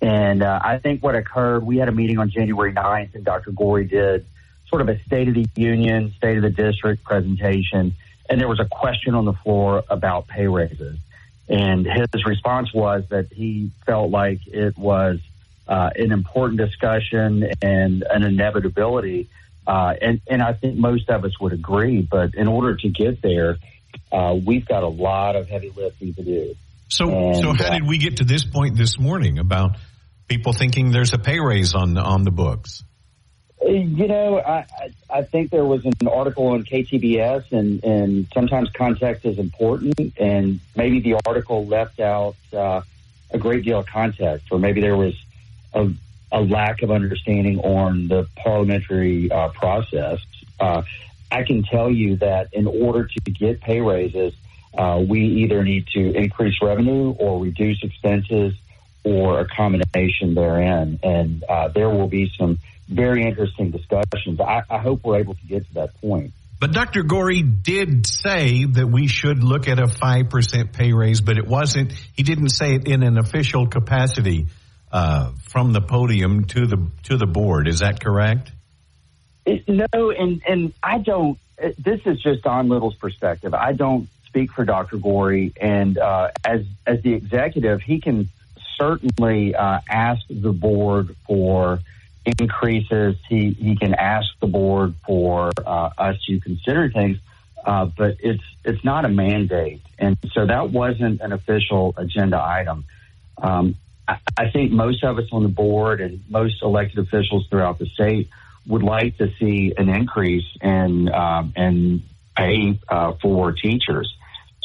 [SPEAKER 3] And I think what occurred, we had a meeting on January 9th, and Dr. Gorey did sort of a State of the Union, State of the District presentation, and there was a question on the floor about pay raises. And his response was that he felt like it was an important discussion and an inevitability. And I think most of us would agree. But in order to get there, we've got a lot of heavy lifting to do.
[SPEAKER 2] So how did we get to this point this morning about people thinking there's a pay raise on the books?
[SPEAKER 3] I think there was an article on KTBS, and sometimes context is important, and maybe the article left out a great deal of context, or maybe there was a lack of understanding on the parliamentary process. I can tell you that in order to get pay raises, we either need to increase revenue or reduce expenses or a combination therein. And there will be some very interesting discussions. I hope we're able to get to that point.
[SPEAKER 2] But Dr. Gorey did say that we should look at a 5% pay raise, but he didn't say it in an official capacity from the podium to the board. Is that correct?
[SPEAKER 3] No, and I don't. This is just Don Little's perspective. I don't speak for Dr. Gorey, and as the executive, he can certainly ask the board for increases. He can ask the board for us to consider things, but it's not a mandate, and so that wasn't an official agenda item. I think most of us on the board and most elected officials throughout the state would like to see an increase in pay for teachers,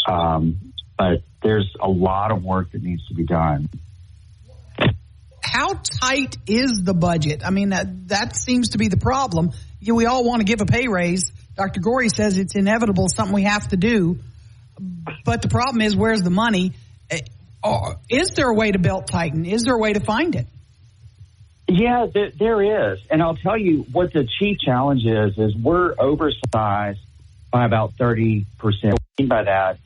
[SPEAKER 3] but there's a lot of work that needs to be done.
[SPEAKER 4] How tight is the budget? I mean, that seems to be the problem. We all want to give a pay raise. Dr. Gorey says it's inevitable, something we have to do. But the problem is, where's the money? Is there a way to belt tighten? Is there a way to find it?
[SPEAKER 3] Yeah, there is. And I'll tell you what the chief challenge is we're oversized by about 30%. What I mean by that,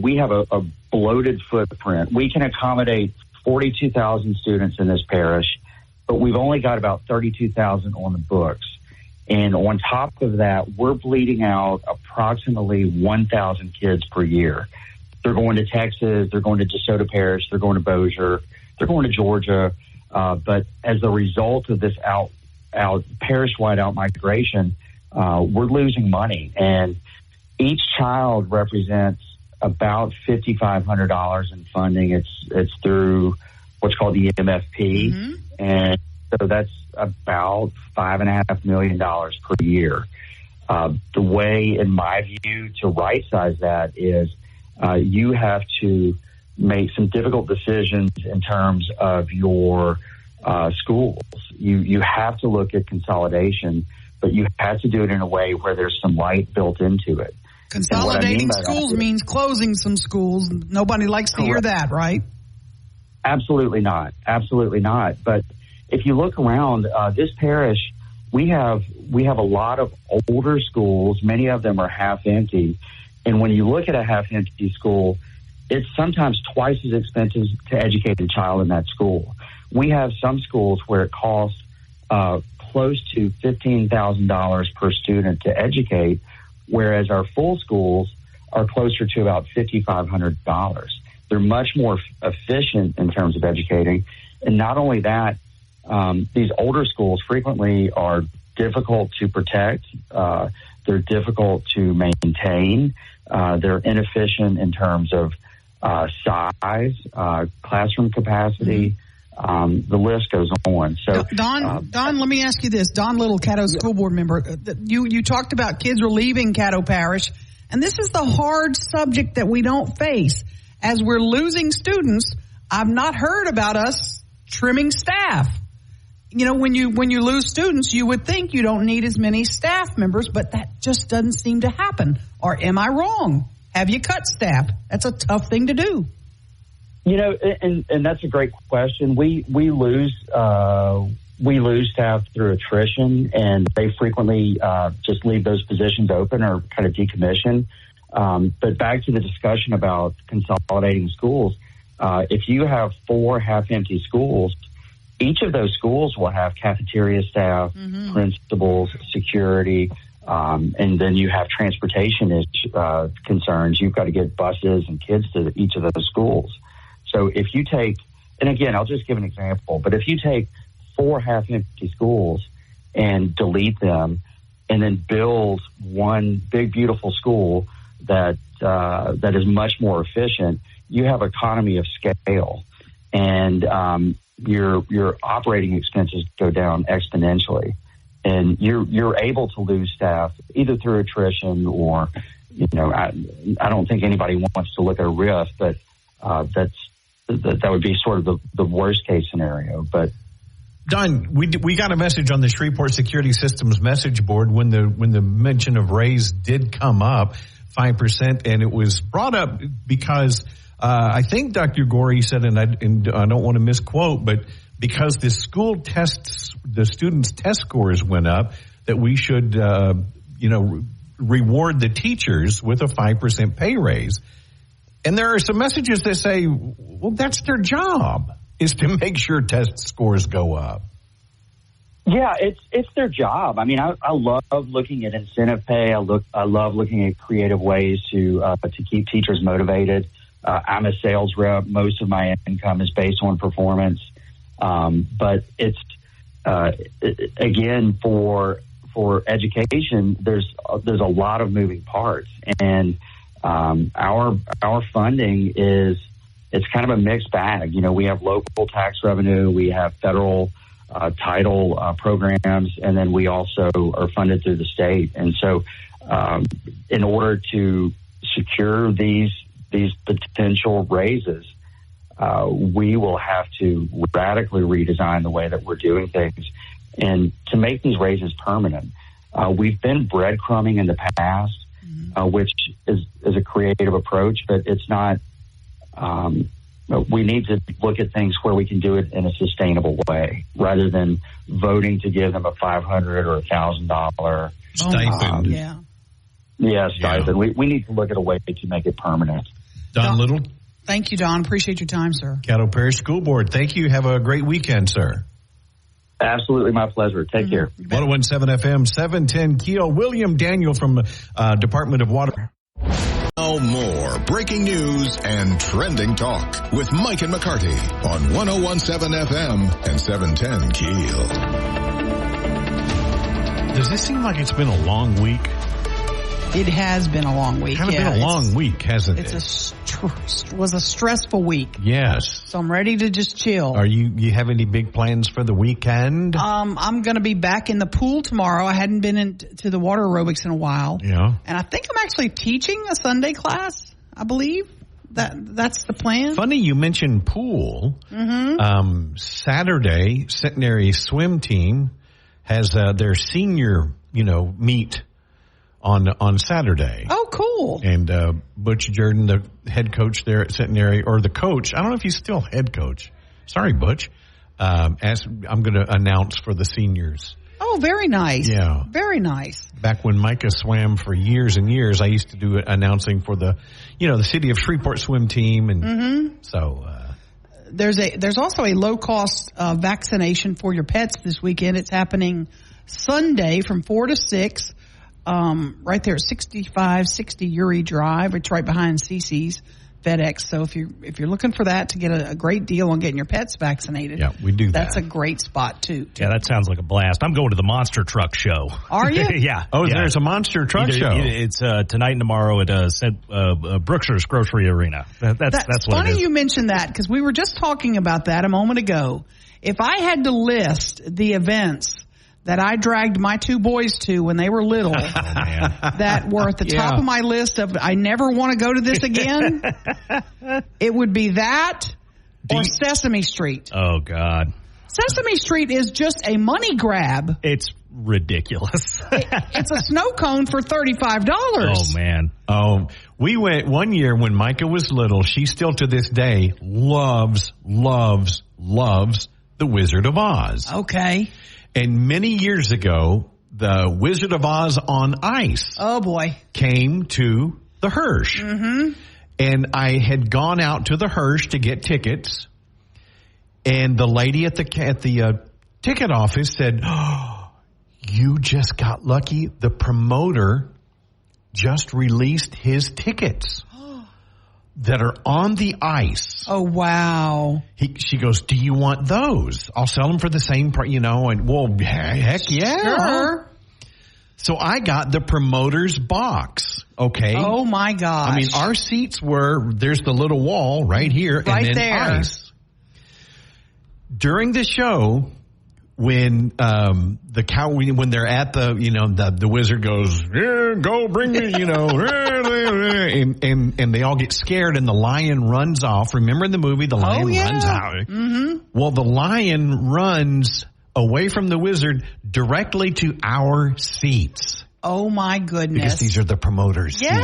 [SPEAKER 3] we have a bloated footprint. We can accommodate 42,000 students in this parish, but we've only got about 32,000 on the books. And on top of that, we're bleeding out approximately 1,000 kids per year. They're going to Texas, they're going to DeSoto Parish, they're going to Bossier, they're going to Georgia. But as a result of this parish-wide out-migration, we're losing money. And each child represents about $5,500 in funding. It's through what's called the MFP. And so that's about $5.5 million per year. The way, in my view, to right-size that is you have to make some difficult decisions in terms of your schools. You have to look at consolidation, but you have to do it in a way where there's some light built into it.
[SPEAKER 4] Consolidating schools means closing some schools. Nobody likes to hear that, right?
[SPEAKER 3] Absolutely not. Absolutely not. But if you look around this parish, we have a lot of older schools. Many of them are half empty. And when you look at a half empty school, it's sometimes twice as expensive to educate a child in that school. We have some schools where it costs close to $15,000 per student to educate, whereas our full schools are closer to about $5,500. They're much more efficient in terms of educating. And not only that, these older schools frequently are difficult to protect. They're difficult to maintain. They're inefficient in terms of size, classroom capacity. The list goes on. So,
[SPEAKER 4] Don, let me ask you this. Don Little, Caddo school board member, you talked about kids are leaving Caddo Parish, and this is the hard subject that we don't face. As we're losing students, I've not heard about us trimming staff. You know, when you lose students, you would think you don't need as many staff members, but that just doesn't seem to happen. Or am I wrong? Have you cut staff? That's a tough thing to do.
[SPEAKER 3] You know, and that's a great question. We lose staff through attrition, and they frequently just leave those positions open or kind of decommission. But back to the discussion about consolidating schools, if you have 4 half-empty schools, each of those schools will have cafeteria staff, principals, security, and then you have transportation concerns. You've got to get buses and kids to each of those schools. So if you take, and again, I'll just give an example, but if you take 4 half-empty schools and delete them and then build one big, beautiful school that is much more efficient, you have economy of scale. And your operating expenses go down exponentially, and you're able to lose staff either through attrition or, you know, I don't think anybody wants to look at a RIF, but that would be sort of the worst case scenario. But
[SPEAKER 2] Don, we got a message on the Shreveport Security Systems message board when the mention of raise did come up, 5%, and it was brought up because I think Dr. Gorey said, and I don't want to misquote, but because the students' test scores went up, that we should, reward the teachers with a 5% pay raise. And there are some messages that say, well, that's their job, is to make sure test scores go up.
[SPEAKER 3] Yeah, it's their job. I mean, I love looking at incentive pay. I love looking at creative ways to keep teachers motivated. I'm a sales rep. Most of my income is based on performance. But it's, again, for education, there's a lot of moving parts. And our funding it's kind of a mixed bag. You know, we have local tax revenue, we have federal title programs, and then we also are funded through the state. And so in order to secure these potential raises, we will have to radically redesign the way that we're doing things and to make these raises permanent. We've been breadcrumbing in the past, which is a creative approach, but it's not. We need to look at things where we can do it in a sustainable way rather than voting to give them a $500 or $1,000
[SPEAKER 2] stipend.
[SPEAKER 3] Stipend. Yeah. We need to look at a way to make it permanent.
[SPEAKER 2] Don Little.
[SPEAKER 4] Thank you, Don. Appreciate your time, sir.
[SPEAKER 2] Caddo Parish School Board. Thank you. Have a great weekend, sir.
[SPEAKER 3] Absolutely my pleasure. Take care.
[SPEAKER 2] 101.7 FM, 710 KEEL. William Daniel from the Department of Water.
[SPEAKER 1] Now more breaking news and trending talk with Mike and McCarty on 101.7 FM and 710 KEEL.
[SPEAKER 2] Does this seem like it's been a long week?
[SPEAKER 4] It has been a long week.
[SPEAKER 2] Kind of been a long week, hasn't it?
[SPEAKER 4] Was a stressful week.
[SPEAKER 2] Yes.
[SPEAKER 4] So I'm ready to just chill.
[SPEAKER 2] Are you have any big plans for the weekend?
[SPEAKER 4] I'm going to be back in the pool tomorrow. I hadn't been to the water aerobics in a while.
[SPEAKER 2] Yeah.
[SPEAKER 4] And I think I'm actually teaching a Sunday class, I believe. That's the plan.
[SPEAKER 2] Funny you mentioned pool. Mm-hmm. Saturday, Centenary swim team has their senior, meet on Saturday.
[SPEAKER 4] Oh, cool.
[SPEAKER 2] And Butch Jordan, the head coach there at Centenary, or the coach, I don't know if he's still head coach. Sorry, Butch. I'm going to announce for the seniors.
[SPEAKER 4] Oh, very nice.
[SPEAKER 2] Yeah.
[SPEAKER 4] Very nice.
[SPEAKER 2] Back when Micah swam for years and years, I used to do announcing for the city of Shreveport swim team. And so...
[SPEAKER 4] There's also a low-cost vaccination for your pets this weekend. It's happening Sunday from 4 to 6. Right there at 6560 Uri Drive. It's right behind CC's FedEx. So if you're looking for that to get a great deal on getting your pets vaccinated,
[SPEAKER 2] yeah, we do that.
[SPEAKER 4] That's a great spot too.
[SPEAKER 7] Yeah, that sounds like a blast. I'm going to the Monster Truck Show.
[SPEAKER 4] Are you?
[SPEAKER 7] Yeah.
[SPEAKER 2] Oh,
[SPEAKER 7] yeah.
[SPEAKER 2] There's a Monster Truck Show.
[SPEAKER 7] It's tonight and tomorrow at Brookshire's Grocery Arena. That's what
[SPEAKER 4] funny
[SPEAKER 7] it is.
[SPEAKER 4] You mentioned that because we were just talking about that a moment ago. If I had to list the events that I dragged my two boys to when they were little, that were at the top of my list of I never want to go to this again, it would be that or Sesame Street.
[SPEAKER 7] Oh, God.
[SPEAKER 4] Sesame Street is just a money grab.
[SPEAKER 7] It's ridiculous.
[SPEAKER 4] It's a snow cone for $35.
[SPEAKER 7] Oh, man.
[SPEAKER 2] Oh, we went one year when Micah was little. She still to this day loves The Wizard of Oz.
[SPEAKER 4] Okay.
[SPEAKER 2] And many years ago, the Wizard of Oz on Ice came to the Hirsch. Mm-hmm. And I had gone out to the Hirsch to get tickets. And the lady at the ticket office said, "Oh, you just got lucky. The promoter just released his tickets that are on the ice."
[SPEAKER 4] Oh, wow.
[SPEAKER 2] She goes, "Do you want those? I'll sell them for the same price, and well, heck yeah.
[SPEAKER 4] Sure.
[SPEAKER 2] So I got the promoter's box. Okay.
[SPEAKER 4] Oh my gosh.
[SPEAKER 2] I mean, our seats there's the little wall right here.
[SPEAKER 4] Right
[SPEAKER 2] and then
[SPEAKER 4] there.
[SPEAKER 2] Ice. During the show, when when they're at the wizard goes, go bring me, and they all get scared and the lion runs off. Remember in the movie, the lion runs out. Mm-hmm. Well, the lion runs away from the wizard directly to our seats.
[SPEAKER 4] Oh my goodness.
[SPEAKER 2] Because these are the promoters' seats.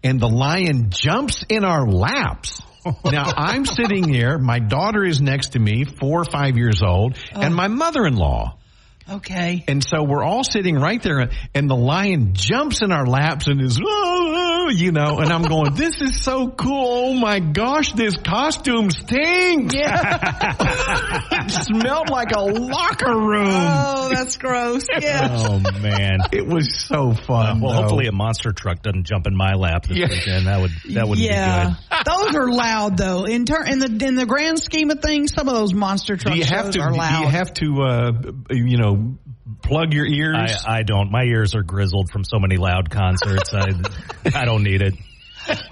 [SPEAKER 2] And the lion jumps in our laps. Now, I'm sitting here. My daughter is next to me, 4 or 5 years old, and my mother-in-law.
[SPEAKER 4] Okay.
[SPEAKER 2] And so we're all sitting right there, and the lion jumps in our laps and is, and I'm going, this is so cool. Oh, my gosh, this costume stinks.
[SPEAKER 4] Yeah.
[SPEAKER 2] It smelled like a locker room.
[SPEAKER 4] Oh, that's gross. Yeah.
[SPEAKER 7] Oh, man.
[SPEAKER 2] It was so fun.
[SPEAKER 7] Hopefully a monster truck doesn't jump in my lap this weekend. That would be good.
[SPEAKER 4] Those are loud, though. In the grand scheme of things, some of those monster truck shows are loud.
[SPEAKER 2] Do you have to, plug your ears?
[SPEAKER 7] I don't. My ears are grizzled from so many loud concerts. I don't need it.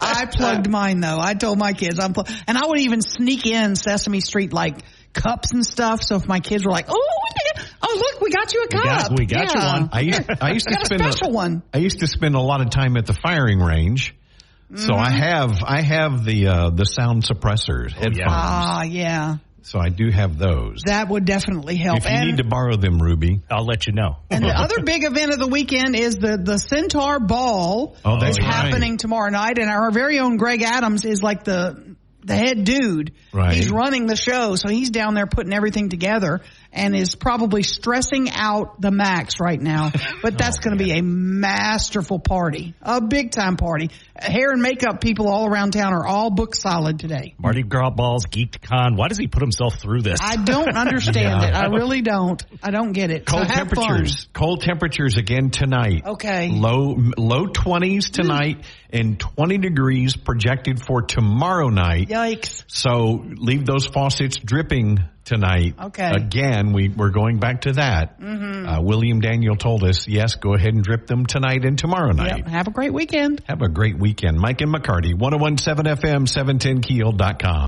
[SPEAKER 4] I plugged mine, though. I told my kids and I would even sneak in Sesame Street like cups and stuff. So if my kids were like, "Oh, look, we got you a cup.
[SPEAKER 7] We got you one."
[SPEAKER 2] I used to spend
[SPEAKER 4] a special one.
[SPEAKER 2] I used to spend a lot of time at the firing range. So I have the sound suppressors, headphones.
[SPEAKER 4] Ah, yeah.
[SPEAKER 2] So I do have those.
[SPEAKER 4] That would definitely help.
[SPEAKER 2] If you need to borrow them, Ruby,
[SPEAKER 7] I'll let you know.
[SPEAKER 4] And the other big event of the weekend is the Centaur Ball.
[SPEAKER 2] That's
[SPEAKER 4] happening tomorrow night. And our very own Greg Adams is like the the head dude.
[SPEAKER 2] Right.
[SPEAKER 4] He's running the show, so he's down there putting everything together and is probably stressing out the max right now. But that's going to be a masterful party, a big-time party. Hair and makeup people all around town are all booked solid today.
[SPEAKER 7] Mardi Gras balls, GeekCon. Why does he put himself through this?
[SPEAKER 4] I don't understand it. I really don't. I don't get it.
[SPEAKER 2] Cold
[SPEAKER 4] so have
[SPEAKER 2] temperatures.
[SPEAKER 4] fun.
[SPEAKER 2] Cold temperatures again tonight.
[SPEAKER 4] Okay.
[SPEAKER 2] Low 20s tonight and 20 degrees projected for tomorrow night.
[SPEAKER 4] Yikes.
[SPEAKER 2] So leave those faucets dripping tonight.
[SPEAKER 4] Okay.
[SPEAKER 2] Again, we're going back to that. Mm-hmm. William Daniel told us, yes, go ahead and drip them tonight and tomorrow night.
[SPEAKER 4] Yep. Have a great weekend.
[SPEAKER 2] Have a great weekend. Mike and McCarty, 101.7 FM, 710keel.com.